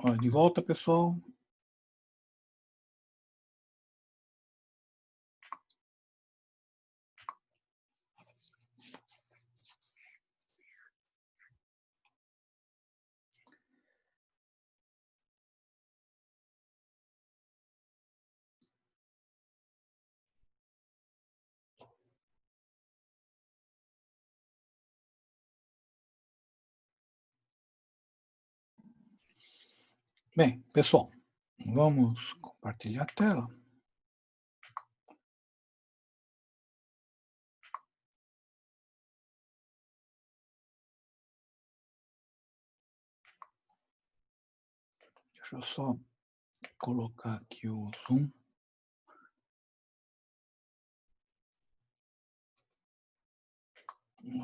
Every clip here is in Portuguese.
Ó, de volta, pessoal. Bem, pessoal, vamos compartilhar a tela. Deixa eu só colocar aqui o Zoom.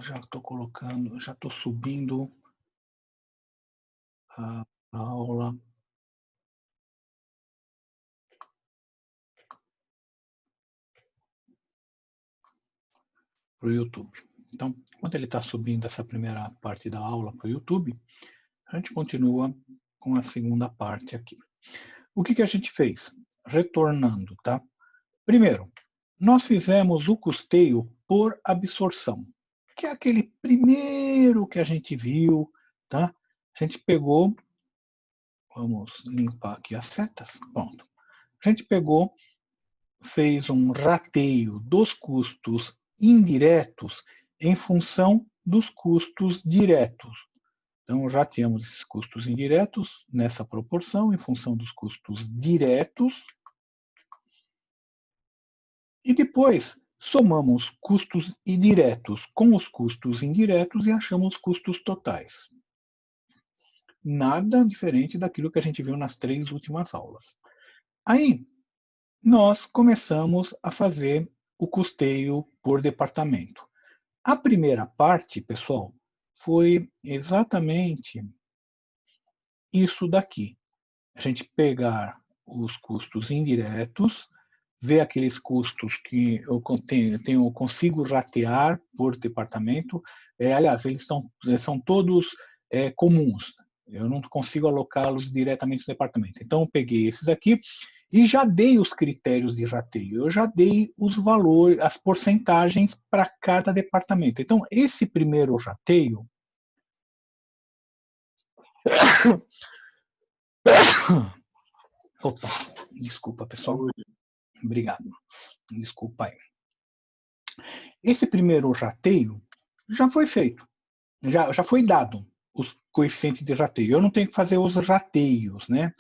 Já estou colocando, já estou subindo a aula. Para o YouTube. Então, enquanto ele está subindo essa primeira parte da aula para o YouTube, a gente continua com a segunda parte aqui. O que a gente fez? Retornando, tá? Primeiro, nós fizemos o custeio por absorção, que é aquele primeiro que a gente viu, tá? A gente pegou, vamos limpar aqui as setas, pronto. A gente pegou, fez um rateio dos custos indiretos em função dos custos diretos. Então, já tínhamos esses custos indiretos nessa proporção, em função dos custos diretos. E depois, somamos custos indiretos com os custos indiretos e achamos custos totais. Nada diferente daquilo que a gente viu nas 3 últimas aulas. Aí, nós começamos a fazer o custeio por departamento. A primeira parte, pessoal, foi exatamente isso daqui. A gente pegar os custos indiretos, ver aqueles custos que eu consigo ratear por departamento. Aliás, eles são todos comuns. Eu não consigo alocá-los diretamente no departamento. Então, eu peguei esses aqui e já dei os critérios de rateio. Eu já dei os valores, as porcentagens para cada departamento. Então, esse primeiro rateio... Opa, desculpa, pessoal. Obrigado. Desculpa aí. Esse primeiro rateio já foi feito. Já foi dado os coeficientes de rateio. Eu não tenho que fazer os rateios, né?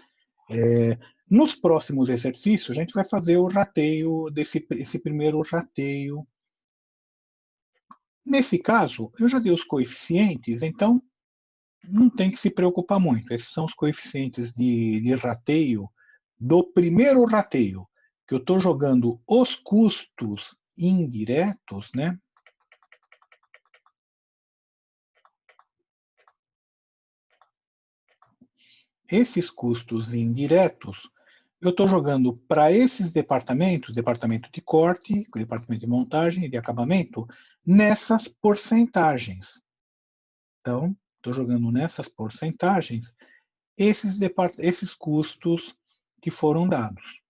Nos próximos exercícios, a gente vai fazer o rateio esse primeiro rateio. Nesse caso, eu já dei os coeficientes, então não tem que se preocupar muito. Esses são os coeficientes de rateio do primeiro rateio, que eu estou jogando os custos indiretos, né? Esses custos indiretos, eu estou jogando para esses departamentos, departamento de corte, departamento de montagem e de acabamento, nessas porcentagens. Então, estou jogando nessas porcentagens esses custos que foram dados.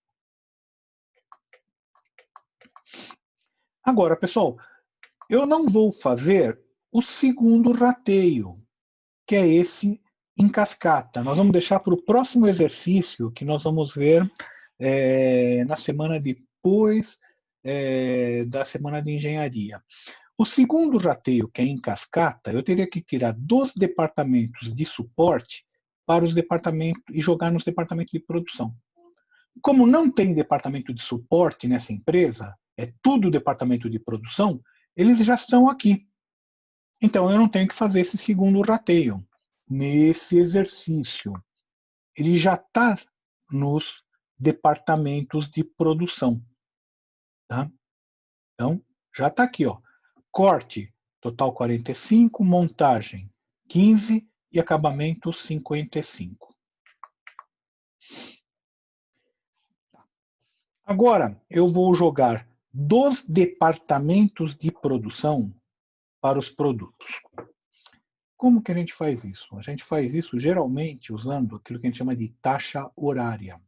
Agora, pessoal, eu não vou fazer o segundo rateio, que é esse em cascata. Nós vamos deixar para o próximo exercício, que nós vamos ver na semana depois da semana de engenharia. O segundo rateio, que é em cascata, eu teria que tirar dos departamentos de suporte para os departamentos e jogar nos departamentos de produção. Como não tem departamento de suporte nessa empresa, é tudo departamento de produção, eles já estão aqui. Então, eu não tenho que fazer esse segundo rateio nesse exercício. Ele já está nos departamentos de produção. Tá? Então, já está aqui. Ó. Corte, total 45, montagem 15 e acabamento 55. Agora, eu vou jogar dos departamentos de produção para os produtos. como que a gente faz isso? A gente faz isso geralmente usando aquilo que a gente chama de taxa horária.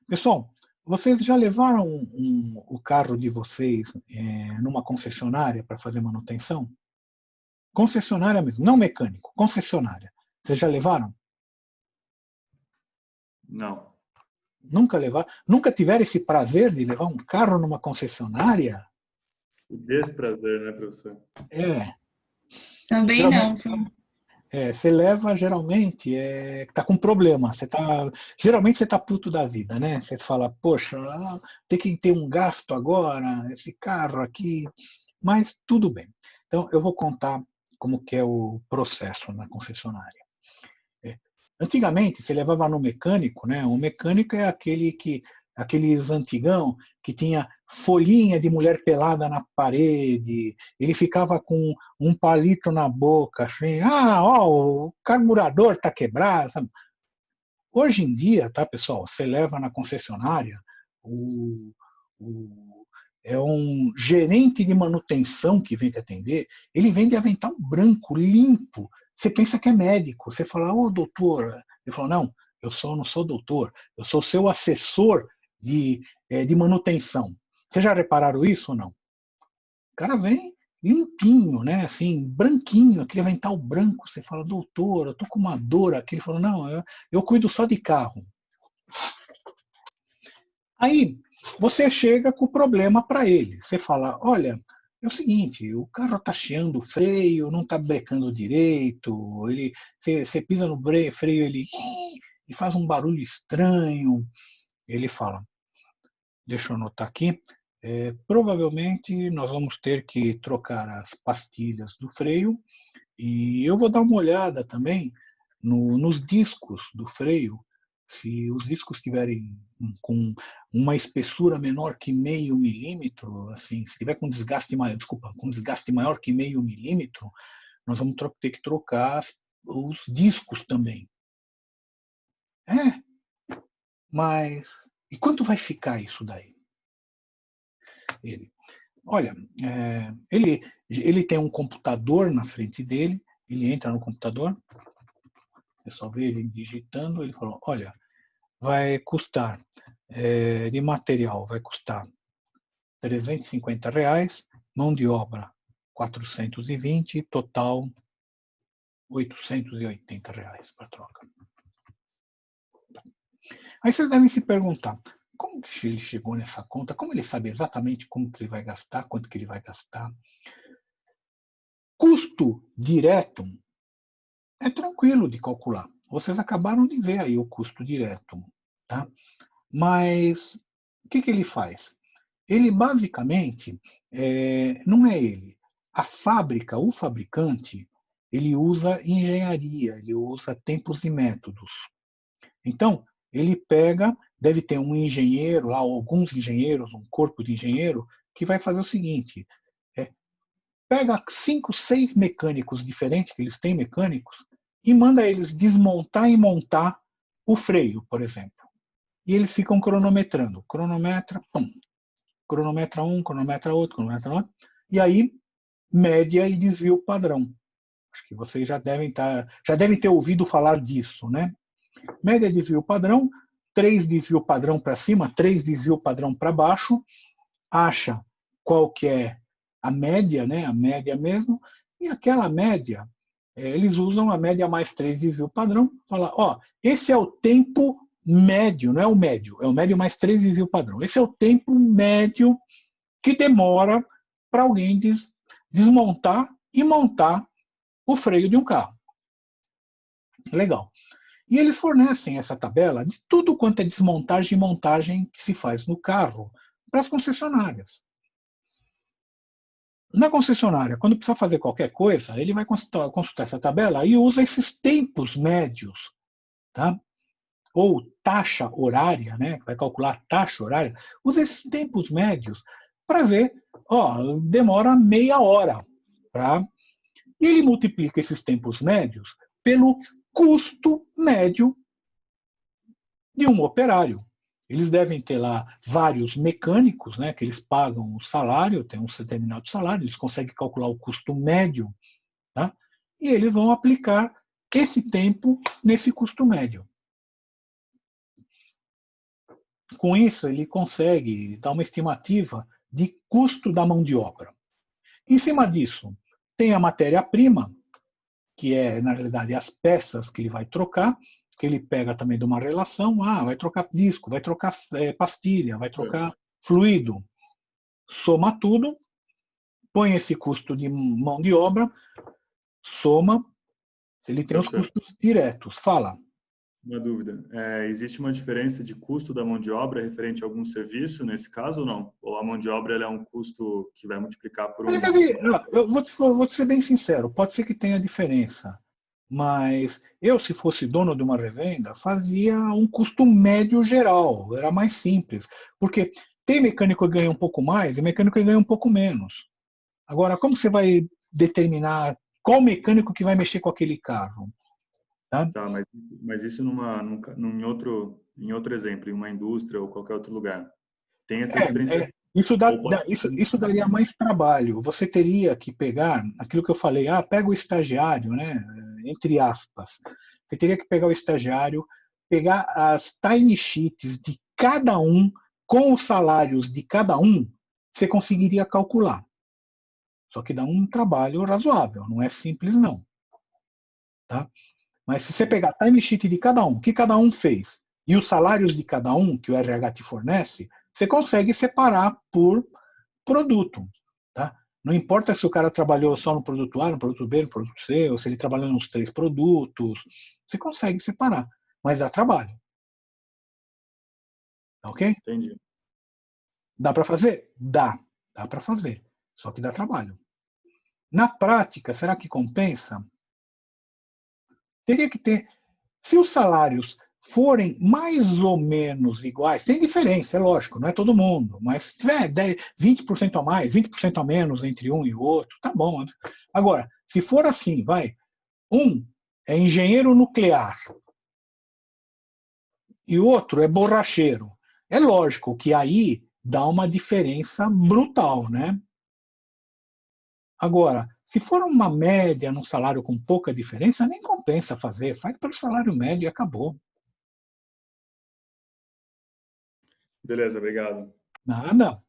Pessoal, vocês já levaram o carro de vocês numa concessionária para fazer manutenção? Concessionária mesmo, não mecânico, concessionária. Vocês já levaram? Não. Nunca levaram? Nunca tiveram esse prazer de levar um carro numa concessionária? Desprazer, né, professor? É. Também não. Você leva geralmente, tá com problema. Geralmente você tá puto da vida, né? Você fala, poxa, tem que ter um gasto agora, esse carro aqui, mas tudo bem. Então eu vou contar como que é o processo na concessionária. Antigamente você levava no mecânico, né? O mecânico é aqueles antigão que tinha folhinha de mulher pelada na parede, ele ficava com um palito na boca, assim, o carburador está quebrado. Sabe? Hoje em dia, tá, pessoal, você leva na concessionária, é um gerente de manutenção que vem te atender, ele vem de avental branco, limpo. Você pensa que é médico, você fala, doutor. Ele falou, não, não sou doutor, eu sou seu assessor de manutenção. Vocês já repararam isso ou não? O cara vem limpinho, né? Assim, branquinho, aquele avental branco. Você fala, doutor, eu tô com uma dor aqui. Ele falou, não, eu cuido só de carro. Aí, você chega com o problema para ele. Você fala, olha, é o seguinte, o carro está chiando o freio, não está brecando direito, você pisa no freio, ele faz um barulho estranho. Ele fala, deixa eu anotar aqui, provavelmente nós vamos ter que trocar as pastilhas do freio e eu vou dar uma olhada também nos discos do freio. Se os discos estiverem com uma espessura menor que 0,5 milímetro, assim, se tiver com desgaste maior que 0,5 milímetro, nós vamos ter que trocar os discos também. Mas e quanto vai ficar isso daí? Olha, ele tem um computador na frente dele, ele entra no computador, você só vê ele digitando, ele falou, olha, vai custar, de material, vai custar R$350, mão de obra 420, total R$880 para troca. Aí vocês devem se perguntar, como que ele chegou nessa conta? Como ele sabe exatamente como que ele vai gastar, quanto que ele vai gastar? Custo direto é tranquilo de calcular. Vocês acabaram de ver aí o custo direto, tá? Mas o que ele faz? Ele basicamente, não é ele. A fábrica, o fabricante, ele usa engenharia, ele usa tempos e métodos. Então, ele deve ter um engenheiro lá, alguns engenheiros, um corpo de engenheiro, que vai fazer o seguinte, pega 5, 6 mecânicos diferentes, que eles têm mecânicos, e manda eles desmontar e montar o freio, por exemplo. E eles ficam cronometrando. Cronometra, pum. Cronometra um, cronometra outro, cronometra outro. E aí, média e desvio padrão. Acho que vocês já devem ter ouvido falar disso, né? Média, desvio padrão, 3 desvio padrão para cima, 3 desvio padrão para baixo, acha qual que é a média, né? A média mesmo, e aquela média, eles usam a média mais 3 desvio padrão, fala, esse é o tempo médio, não é o médio mais 3 desvio padrão. Esse é o tempo médio que demora para alguém desmontar e montar o freio de um carro. Legal. E eles fornecem essa tabela de tudo quanto é desmontagem e montagem que se faz no carro para as concessionárias. Na concessionária, quando precisa fazer qualquer coisa, ele vai consultar essa tabela e usa esses tempos médios, tá? Ou taxa horária, né? Vai calcular a taxa horária, usa esses tempos médios para ver, demora meia hora. Tá? E ele multiplica esses tempos médios pelo custo médio de um operário. Eles devem ter lá vários mecânicos, né, que eles pagam o salário, tem um determinado salário, eles conseguem calcular o custo médio Tá? E eles vão aplicar esse tempo nesse custo médio. Com isso, ele consegue dar uma estimativa de custo da mão de obra. Em cima disso, tem a matéria-prima, que é, na realidade, as peças que ele vai trocar, que ele pega também de uma relação, vai trocar disco, vai trocar pastilha, vai trocar fluido. Soma tudo, põe esse custo de mão de obra, soma, ele tem os Professor, custos diretos. Fala. uma dúvida. Existe uma diferença de custo da mão de obra referente a algum serviço, nesse caso, ou não? Ou a mão de obra ela é um custo que vai multiplicar por um... Eu vou te ser bem sincero, pode ser que tenha diferença, mas eu, se fosse dono de uma revenda, fazia um custo médio geral, era mais simples, porque tem mecânico que ganha um pouco mais e mecânico que ganha um pouco menos. Agora, como você vai determinar qual mecânico que vai mexer com aquele carro? Tá? Tá, mas isso em outro exemplo, em uma indústria ou qualquer outro lugar. Tem essa diferenciação. Isso daria mais trabalho. Você teria que pegar aquilo que eu falei, pega o estagiário, né? Entre aspas. Você teria que pegar o estagiário, pegar as time sheets de cada um, com os salários de cada um, você conseguiria calcular. Só que dá um trabalho razoável, não é simples não. Tá? Mas se você pegar a time sheet de cada um, o que cada um fez, e os salários de cada um que o RH te fornece, você consegue separar por produto. Tá? Não importa se o cara trabalhou só no produto A, no produto B, no produto C, ou se ele trabalhou nos 3 produtos, você consegue separar, mas dá trabalho. Ok? Entendi. Dá para fazer? Dá para fazer, só que dá trabalho. Na prática, será que compensa? Teria que ter. Se os salários forem mais ou menos iguais, tem diferença, é lógico, não é todo mundo, mas se tiver 20% a mais, 20% a menos entre um e o outro, tá bom. Agora, se for assim, um é engenheiro nuclear e o outro é borracheiro, é lógico que aí dá uma diferença brutal, né? Agora, se for uma média num salário com pouca diferença, nem compensa fazer, faz pelo salário médio e acabou. Beleza, obrigado. Nada.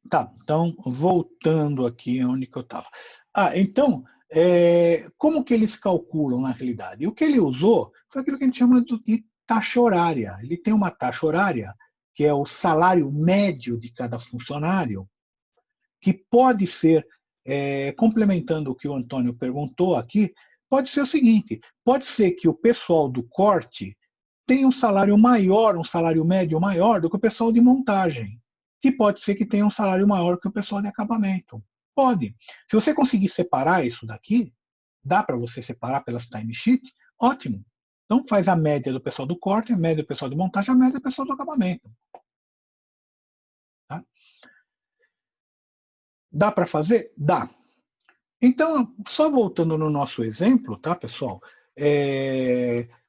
Tá, então, voltando aqui onde que eu estava. Então, como que eles calculam na realidade? E o que ele usou foi aquilo que a gente chama de taxa horária. Ele tem uma taxa horária, que é o salário médio de cada funcionário, que pode ser, complementando o que o Antônio perguntou aqui, pode ser o seguinte, pode ser que o pessoal do corte tenha um salário maior, um salário médio maior do que o pessoal de montagem, que pode ser que tenha um salário maior que o pessoal de acabamento. Pode. Se você conseguir separar isso daqui, dá para você separar pelas timesheets, ótimo. Então faz a média do pessoal do corte, a média do pessoal de montagem, a média do pessoal do acabamento. Tá? Dá para fazer? Dá. Então, só voltando no nosso exemplo, tá, pessoal?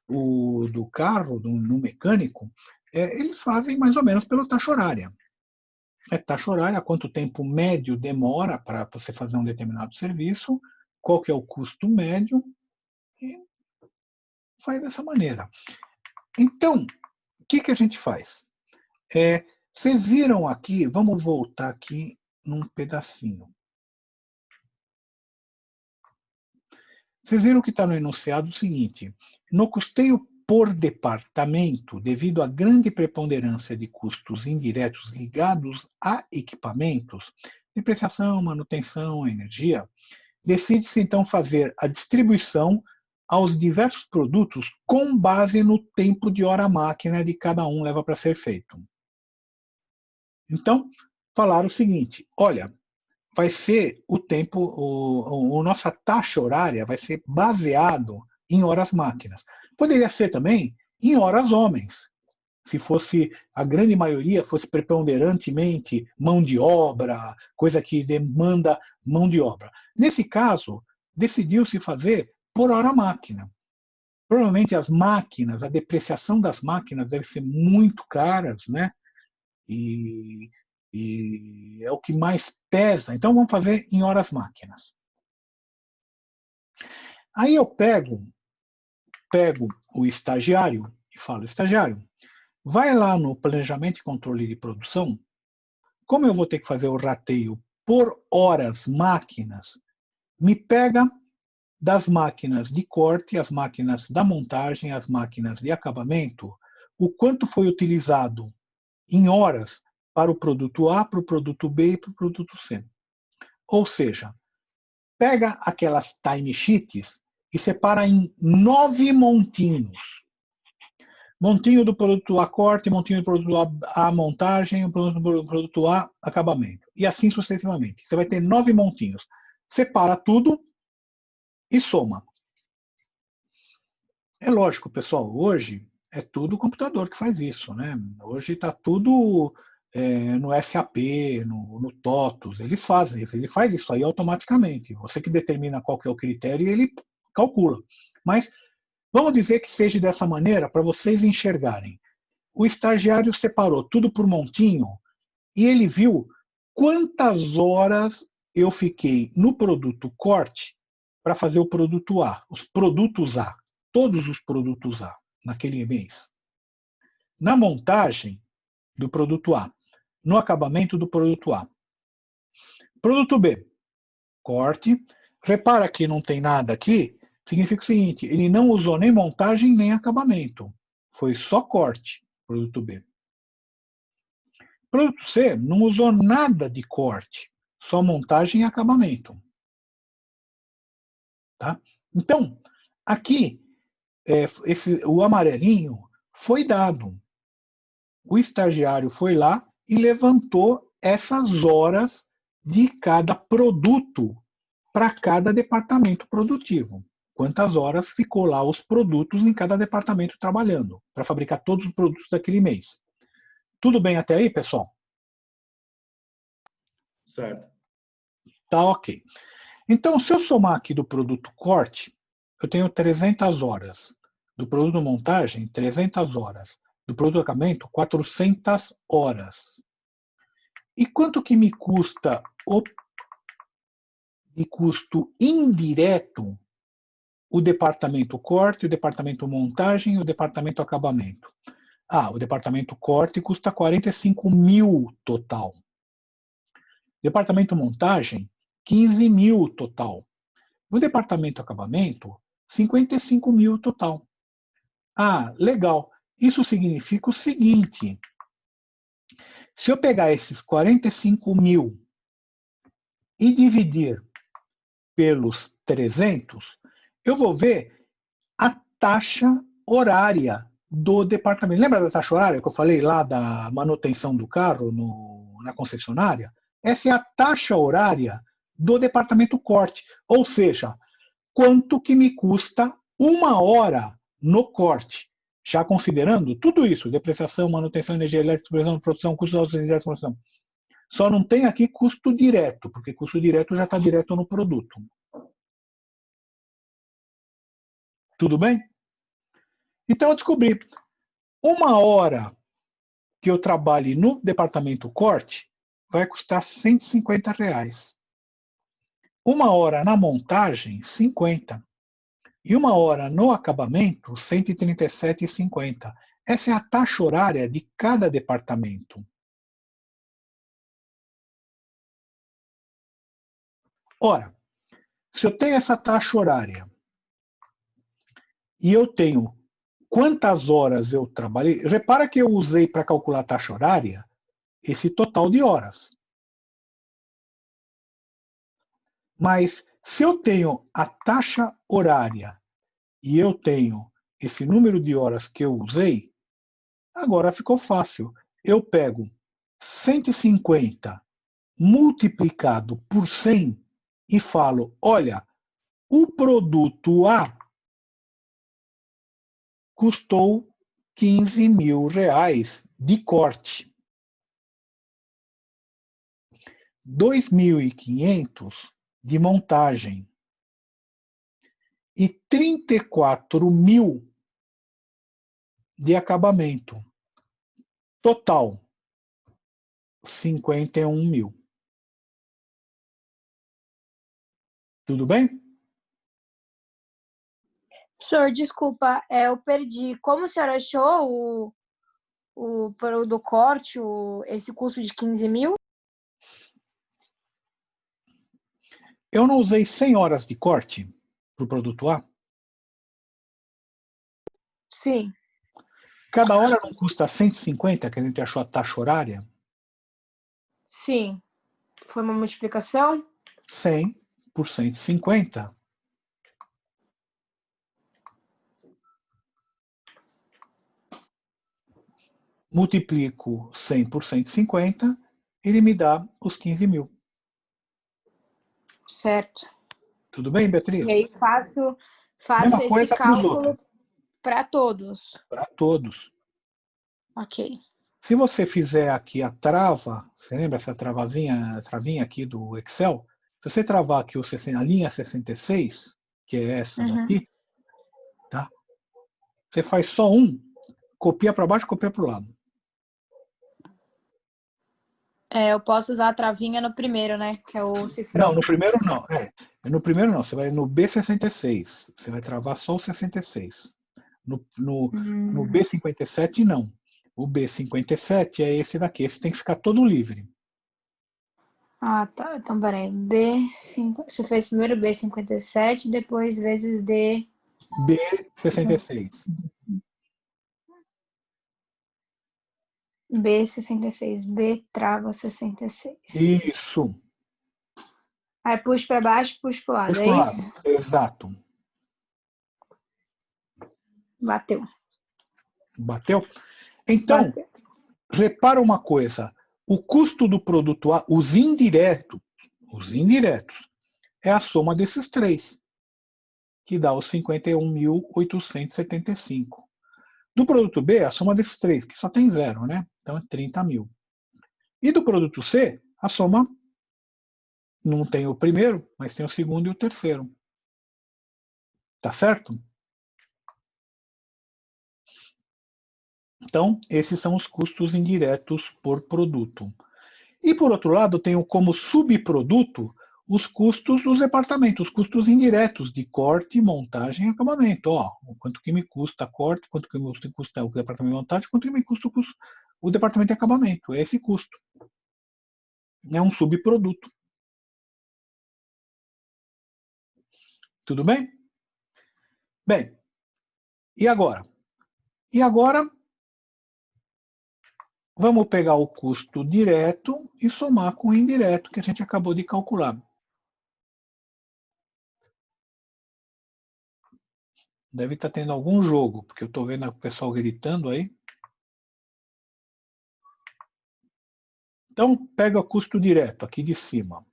O do carro, no mecânico, eles fazem mais ou menos pela taxa horária. Taxa horária, quanto tempo médio demora para você fazer um determinado serviço, qual que é o custo médio, e faz dessa maneira. Então, o que a gente faz? Vocês viram aqui, vamos voltar aqui num pedacinho. Vocês viram que está no enunciado o seguinte: no custeio por departamento, devido à grande preponderância de custos indiretos ligados a equipamentos, depreciação, manutenção, energia, decide-se então fazer a distribuição aos diversos produtos com base no tempo de hora-máquina de cada um leva para ser feito. Então, falaram o seguinte: olha, vai ser o tempo, nossa taxa horária vai ser baseado em horas máquinas. Poderia ser também em horas homens, se fosse a grande maioria fosse preponderantemente mão de obra, coisa que demanda mão de obra. Nesse caso, decidiu-se fazer por hora máquina. Provavelmente as máquinas, a depreciação das máquinas deve ser muito caras, né? E é o que mais pesa. Então vamos fazer em horas máquinas. Aí eu pego o estagiário e falo, estagiário, vai lá no planejamento e controle de produção, como eu vou ter que fazer o rateio por horas máquinas, me pega das máquinas de corte, as máquinas da montagem, as máquinas de acabamento, o quanto foi utilizado em horas para o produto A, para o produto B e para o produto C. Ou seja, pega aquelas timesheets e separa em 9 montinhos. Montinho do produto A corte, montinho do produto A montagem, produto A acabamento. E assim sucessivamente. Você vai ter 9 montinhos. Separa tudo e soma. É lógico, pessoal, hoje é tudo o computador que faz isso, né? Hoje está tudo no SAP, no TOTUS, eles fazem, ele faz isso aí automaticamente. Você que determina qual que é o critério, ele calcula. Mas vamos dizer que seja dessa maneira para vocês enxergarem. O estagiário separou tudo por montinho e ele viu quantas horas eu fiquei no produto corte para fazer o produto A, os produtos A, todos os produtos A naquele mês. Na montagem do produto A, no acabamento do produto A. Produto B, corte. Repara que não tem nada aqui, significa o seguinte, ele não usou nem montagem nem acabamento. Foi só corte, produto B. Produto C não usou nada de corte, só montagem e acabamento. Tá? Então, aqui, o amarelinho foi dado. O estagiário foi lá e levantou essas horas de cada produto para cada departamento produtivo. Quantas horas ficou lá os produtos em cada departamento trabalhando para fabricar todos os produtos daquele mês. Tudo bem até aí, pessoal? Certo. Tá ok. Então, se eu somar aqui do produto corte, eu tenho 300 horas. Do produto montagem, 300 horas. Do produto acabamento, 400 horas. E quanto que me custa de custo indireto o departamento corte, o departamento montagem e o departamento acabamento? O departamento corte custa 45 mil total. Departamento montagem, 15 mil total. No departamento acabamento, 55 mil total. Legal. Isso significa o seguinte: se eu pegar esses 45 mil e dividir pelos 300, eu vou ver a taxa horária do departamento. Lembra da taxa horária que eu falei lá da manutenção do carro na concessionária? Essa é a taxa horária do departamento corte. Ou seja, quanto que me custa uma hora no corte, já considerando tudo isso, depreciação, manutenção, energia elétrica, supervisão de produção, custos de energia de produção. Só não tem aqui custo direto, porque custo direto já está direto no produto. Tudo bem? Então eu descobri, uma hora que eu trabalhe no departamento corte vai custar R$ 150. Uma hora na montagem, 50. E uma hora no acabamento, 137,50. Essa é a taxa horária de cada departamento. Ora, se eu tenho essa taxa horária e eu tenho quantas horas eu trabalhei, repara que eu usei para calcular a taxa horária esse total de horas. Mas se eu tenho a taxa horária e eu tenho esse número de horas que eu usei, agora ficou fácil. Eu pego 150 multiplicado por 100 e falo, olha, o produto A custou R$ 15 mil de corte. 2.500 de montagem e 34 mil de acabamento. Total, 51 mil. Tudo bem? Senhor, desculpa, eu perdi. Como o senhor achou do corte, esse custo de 15 mil? Eu não usei 100 horas de corte para o produto A? Sim. Cada hora não custa 150, que a gente achou a taxa horária? Sim. Foi uma multiplicação? 100 por 150. Multiplico 100 por 150, ele me dá os 15 mil. Certo. Tudo bem, Beatriz? E aí faço Mesma esse coisa para os cálculo outros. para todos. Para todos. Ok. Se você fizer aqui a trava, você lembra essa travinha aqui do Excel? Se você travar aqui a linha 66, que é essa daqui, tá? Você faz só um, copia para baixo, copia para o lado. Eu posso usar a travinha no primeiro, né? Que é o cifrão. Não, no primeiro não. No primeiro não. Você vai no B66. Você vai travar só o 66. No B57 não. O B57 é esse daqui. Esse tem que ficar todo livre. Ah, tá. Então, peraí. B5. Você fez primeiro B57, depois vezes D. B66. B66. B trava 66. Isso. Aí puxa para baixo, puxa para o lado. Puxa É pro isso? lado. Exato. Bateu. Bateu? Então, Bateu. repara uma coisa. O custo do produto A, os indiretos, é a soma desses três, que dá os 51.875. Do produto B, a soma desses três, que só tem zero, né? Então é 30 mil. E do produto C, a soma não tem o primeiro, mas tem o segundo e o terceiro. Tá certo? Então, esses são os custos indiretos por produto. E, por outro lado, tenho como subproduto os custos dos departamentos, os custos indiretos de corte, montagem e acabamento. Quanto que me custa corte, quanto que me custa o departamento de montagem, quanto que me custa o departamento de acabamento. É esse custo. É um subproduto. Tudo bem? Bem, e agora? E agora, vamos pegar o custo direto e somar com o indireto que a gente acabou de calcular. Deve estar tendo algum jogo, porque eu estou vendo o pessoal gritando aí. Então, pega o custo direto aqui de cima.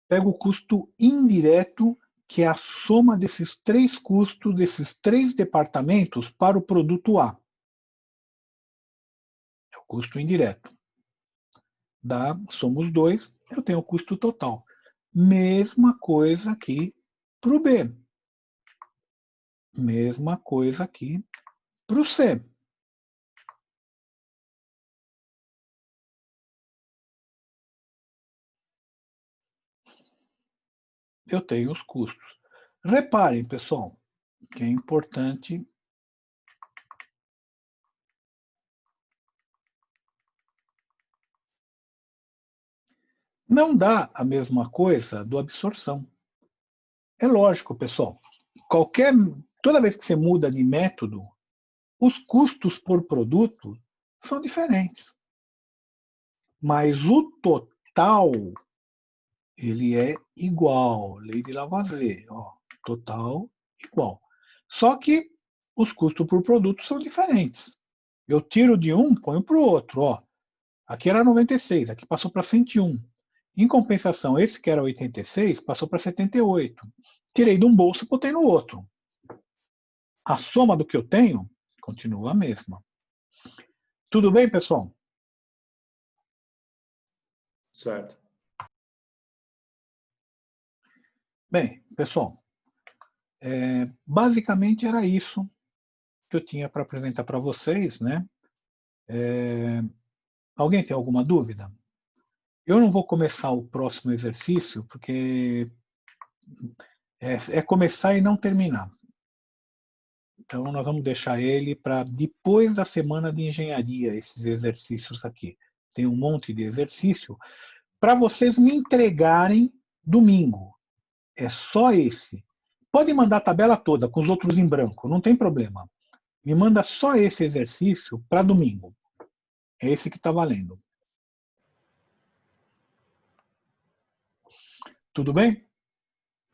Pega o custo indireto, que é a soma desses três custos, desses três departamentos para o produto A. É o custo indireto. Soma os dois, eu tenho o custo total. Mesma coisa aqui para o B. Mesma coisa aqui para o C. Eu tenho os custos. Reparem, pessoal, que é importante. Não dá a mesma coisa do absorção. É lógico, pessoal. Toda vez que você muda de método, os custos por produto são diferentes. Mas o total, ele é igual. Lei de Lavoisier. Total igual. Só que os custos por produto são diferentes. Eu tiro de um, ponho para o outro. Aqui era 96, aqui passou para 101. Em compensação, esse que era 86 passou para 78. Tirei de um bolso e botei no outro. A soma do que eu tenho continua a mesma. Tudo bem, pessoal? Certo. Bem, pessoal, basicamente era isso que eu tinha para apresentar para vocês, né? Alguém tem alguma dúvida? Eu não vou começar o próximo exercício, porque é começar e não terminar. Então, nós vamos deixar ele para depois da semana de engenharia, esses exercícios aqui. Tem um monte de exercício para vocês me entregarem domingo. É só esse. Pode mandar a tabela toda, com os outros em branco, não tem problema. Me manda só esse exercício para domingo. É esse que está valendo. Tudo bem?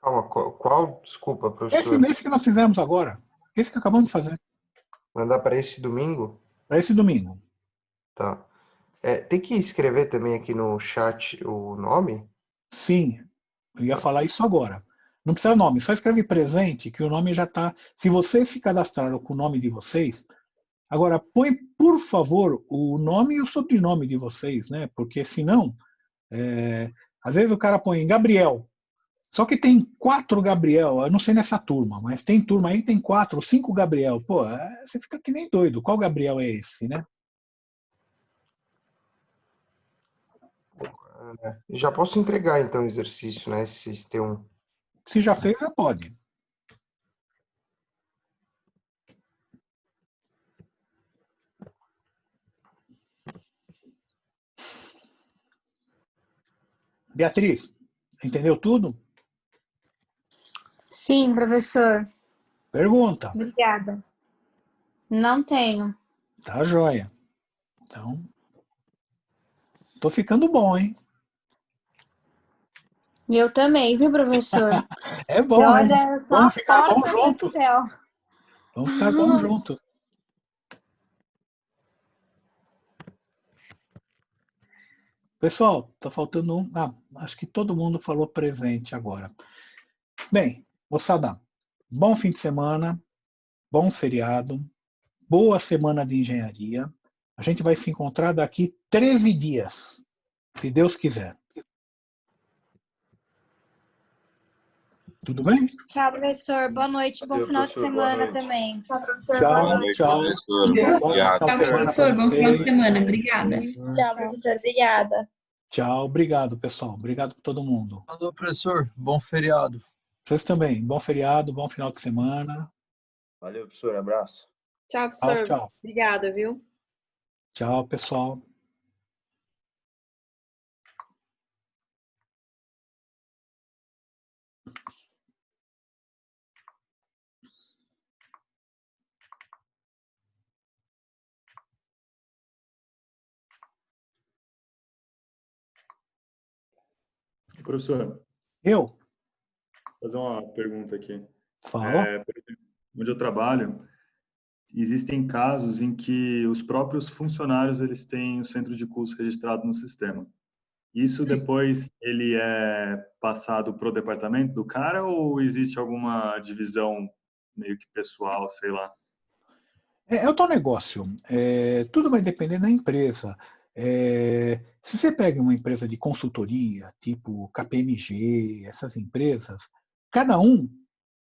Calma, qual? Desculpa, Esse, professor. esse que nós fizemos agora. Esse que acabamos de fazer. Mandar para esse domingo? Para esse domingo. Tá. Tem que escrever também aqui no chat o nome? Sim, eu ia falar isso agora. Não precisa nome, só escreve presente, que o nome já está. Se vocês se cadastraram com o nome de vocês, agora põe, por favor, o nome e o sobrenome de vocês, né? Porque senão, às vezes o cara põe Gabriel. Só que tem 4 Gabriel, eu não sei nessa turma, mas tem turma aí que tem 4, 5 Gabriel. Pô, você fica que nem doido. Qual Gabriel é esse, né? Já posso entregar então o exercício, né? Se vocês têm um. Se já fez, já pode. Beatriz, entendeu tudo? Sim, professor. Pergunta. Obrigada. Não tenho. Tá joia. Então, tô ficando bom, hein? Eu também, viu, professor? É E bom, é bom. olha, só a Vamos ficar bons porta do juntos. Excel. Vamos ficar bons juntos. Pessoal, tá faltando um. Acho que todo mundo falou presente agora. Bem, moçada, bom fim de semana, bom feriado, boa semana de engenharia. A gente vai se encontrar daqui 13 dias, se Deus quiser. Tudo bem? Tchau, professor. Boa noite. Bom Valeu, final de professor, boa semana noite. também. Tchau, professor. Tchau, Boa noite. tchau. Professor, Bom obrigado. final de Tchau, semana professor. pra Bom final de vocês. semana. Obrigada. Tchau, professor. Obrigada. Tchau, obrigado, pessoal. Obrigado por todo mundo. Falou, professor. Bom feriado. Vocês também. Bom feriado, bom final de semana. Valeu, professor. Abraço. Tchau, Tchau, professor. tchau. Obrigada, viu? Tchau, pessoal. Professor, Eu? vou fazer uma pergunta aqui. Fala. Por exemplo, onde eu trabalho, existem casos em que os próprios funcionários eles têm o centro de custos registrado no sistema. Isso depois ele é passado para o departamento do cara ou existe alguma divisão meio que pessoal, sei lá? É o tal negócio. Tudo vai depender da empresa. Se você pega uma empresa de consultoria, tipo KPMG, essas empresas, cada um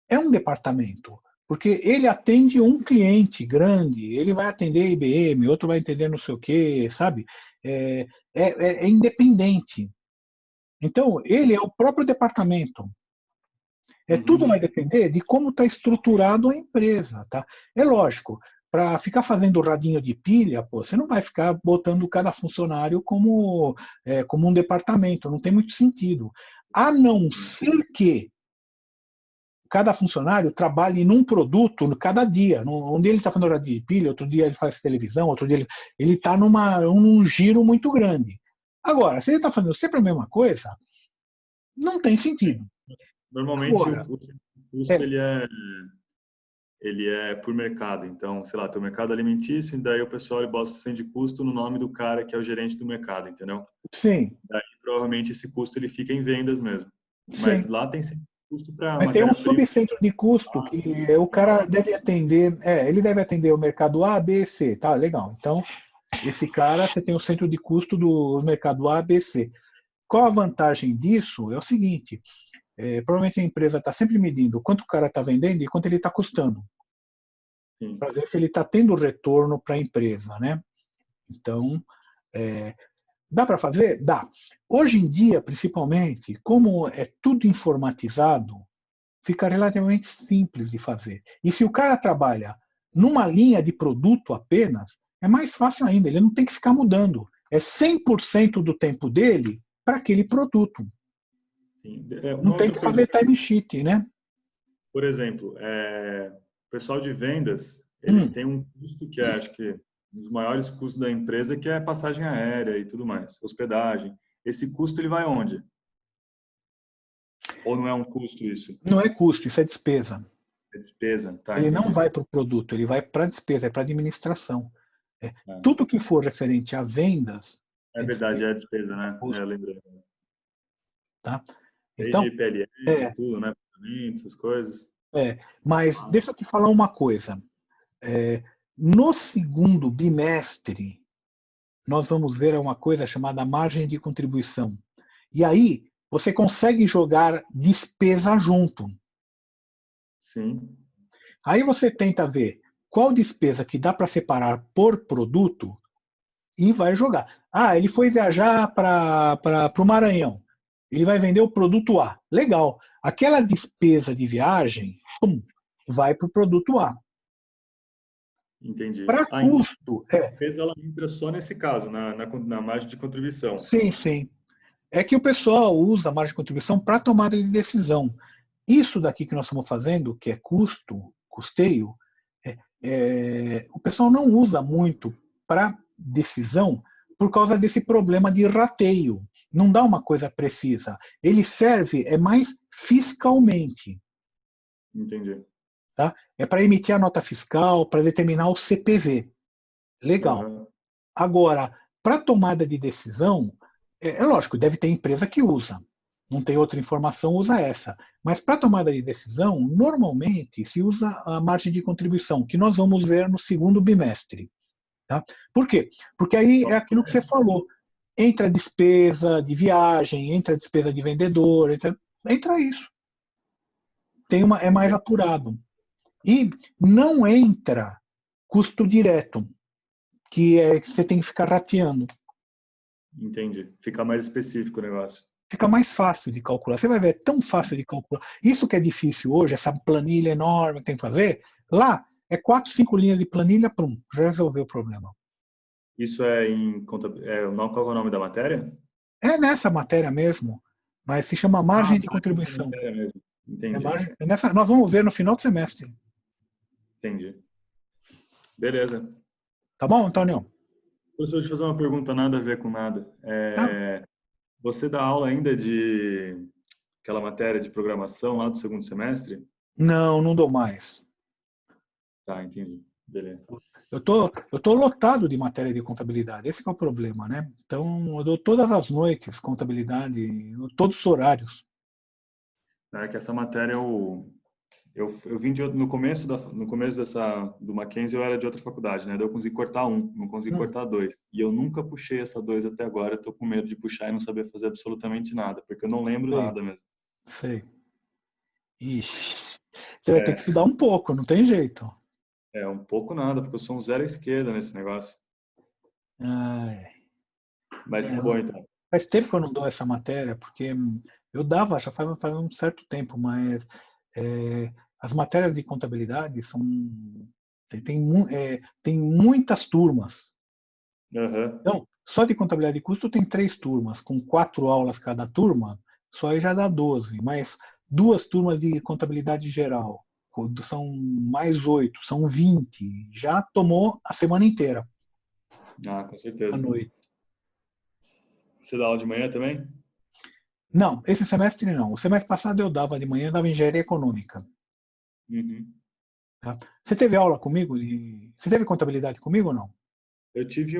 é um departamento, porque ele atende um cliente grande, ele vai atender a IBM, outro vai atender não sei o quê, sabe? É independente. Então, ele é o próprio departamento. Tudo vai depender de como está estruturado a empresa. Tá? É lógico, para ficar fazendo radinho de pilha, pô, você não vai ficar botando cada funcionário como um departamento, não tem muito sentido. A não ser que cada funcionário trabalhe num produto cada dia. Um dia ele está fazendo radinho de pilha, outro dia ele faz televisão, outro dia ele está num giro muito grande. Agora, se ele está fazendo sempre a mesma coisa, não tem sentido. Normalmente Agora, o custo ele é por mercado. Então, sei lá, tem o mercado alimentício e daí o pessoal ele bota o centro de custo no nome do cara que é o gerente do mercado, entendeu? Sim. Daí provavelmente esse custo ele fica em vendas mesmo. Sim. Mas lá tem sempre custo para Mas tem um matéria-prima. subcentro de custo que o cara deve atender, ele deve atender o mercado A, B, C, tá? Legal. Então, esse cara, você tem o centro de custo do mercado A, B, C. Qual a vantagem disso? É o seguinte, provavelmente a empresa está sempre medindo quanto o cara está vendendo e quanto ele está custando. Para ver se ele está tendo retorno para a empresa, né? Então, dá para fazer? Dá. Hoje em dia, principalmente, como é tudo informatizado, fica relativamente simples de fazer. E se o cara trabalha numa linha de produto apenas, é mais fácil ainda, ele não tem que ficar mudando. É 100% do tempo dele para aquele produto. Sim. Não Uma tem outra que fazer pergunta, time sheet, né? por exemplo, o pessoal de vendas, eles têm um custo que é, acho que, um dos maiores custos da empresa, que é passagem aérea e tudo mais, hospedagem. Esse custo ele vai onde? Ou não é um custo isso? Não é custo, isso é despesa. É despesa? Tá, Ele não entendi. vai para o produto, ele vai para a despesa, é para a administração. É. Tudo que for referente a vendas É é verdade, despesa, é despesa, é né? custo, Eu lembrei. tá? Desde Então, PLR, é, tudo, né? Pagamento, essas coisas. mas deixa eu te falar uma coisa. No segundo bimestre, nós vamos ver uma coisa chamada margem de contribuição. E aí, você consegue jogar despesa junto. Sim, Aí você tenta ver qual despesa que dá para separar por produto e vai jogar. Ah, ele foi viajar para o Maranhão. Ele vai vender o produto A. Legal. Aquela despesa de viagem, pum, vai para o produto A. entendi. Para Então custo, a despesa ela entra só nesse caso, na margem de contribuição. sim, sim. É que o pessoal usa a margem de contribuição para tomada de decisão. Isso daqui que nós estamos fazendo, que é custo, custeio, o pessoal não usa muito para decisão por causa desse problema de rateio. Não dá uma coisa precisa. Ele serve mais fiscalmente. Entendi. Tá? É para emitir a nota fiscal, para determinar o CPV. Legal. Aham. Agora, para tomada de decisão, é lógico, deve ter empresa que usa. Não tem outra informação, usa essa. Mas para tomada de decisão, normalmente se usa a margem de contribuição, que nós vamos ver no segundo bimestre. Tá? Por quê? Porque aí é aquilo que você falou. Entra a despesa de viagem, entra a despesa de vendedor, entra isso. É mais Entendi. apurado. E não entra custo direto, que é que você tem que ficar rateando. Entendi. Fica mais específico o negócio. Fica mais fácil de calcular. Você vai ver, é tão fácil de calcular. Isso que é difícil hoje, essa planilha enorme que tem que fazer, lá é 4, 5 linhas de planilha, pum, já resolveu o problema. Isso é em qual é o nome da matéria? É nessa matéria mesmo, mas se chama Ah, margem de tá, nessa contribuição. matéria mesmo. É Entendi. margem, nós vamos ver no final do semestre. Entendi. Beleza. Tá bom, Antônio? Professor, deixa eu fazer uma pergunta nada a ver com nada. Tá. Você dá aula ainda de aquela matéria de programação lá do segundo semestre? Não, não dou mais. Tá, entendi. Beleza. Eu tô lotado de matéria de contabilidade. Esse que é o problema, né? Então, eu dou todas as noites contabilidade, todos os horários. É que essa matéria eu vim no começo do Mackenzie eu era de outra faculdade, né? Daí eu consegui cortar um, não consegui Hum, cortar dois. E eu nunca puxei essa dois até agora. Eu tô com medo de puxar e não saber fazer absolutamente nada, porque eu não lembro sei, nada mesmo. sei. Ixi, você vai ter É, que estudar um pouco, não tem jeito. um pouco nada, porque eu sou um zero à esquerda nesse negócio. Ai, Mas tá bom então. faz tempo que eu não dou essa matéria, porque eu dava já faz um certo tempo, mas as matérias de contabilidade tem muitas turmas. Aham. Então, só de contabilidade de custo tem 3 turmas, com 4 aulas cada turma, só aí já dá 12, mas 2 turmas de contabilidade geral, são mais 8, são 20, já tomou a semana inteira, Ah, com à certeza. noite. Você dá aula de manhã também? Não, esse semestre não. O semestre passado eu dava de manhã, dava engenharia econômica. Uhum. Tá? Você teve aula comigo? Você teve contabilidade comigo ou não? Eu tive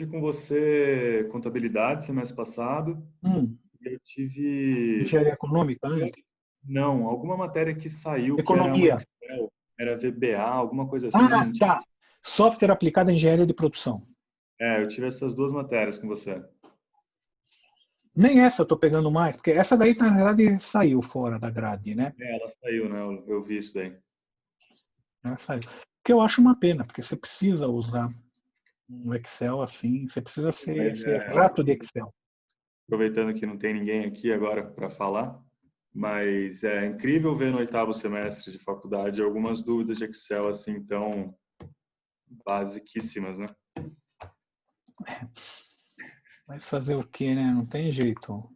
com você contabilidade semestre passado. Hum, E eu tive, engenharia econômica antes? não, alguma matéria que saiu que era um Economia. Excel, era VBA, alguma coisa assim, Ah, não tinha? tá. Software aplicado à engenharia de produção. Eu tive essas duas matérias com você. Nem essa eu tô pegando mais, porque essa daí, na verdade, saiu fora da grade, né? Ela saiu, né? Eu vi isso daí. Ela saiu. Que eu acho uma pena, porque você precisa usar um Excel assim, você precisa ser, Mas ser rato de Excel. aproveitando que não tem ninguém aqui agora para falar, Mas é incrível ver no 8º semestre de faculdade algumas dúvidas de Excel assim tão basiquíssimas, né? Mas fazer o quê, né? Não tem jeito.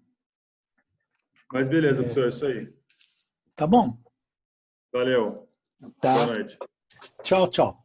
Mas beleza, professor, é isso aí. Tá bom? Valeu. Tá. Boa noite. Tchau, tchau.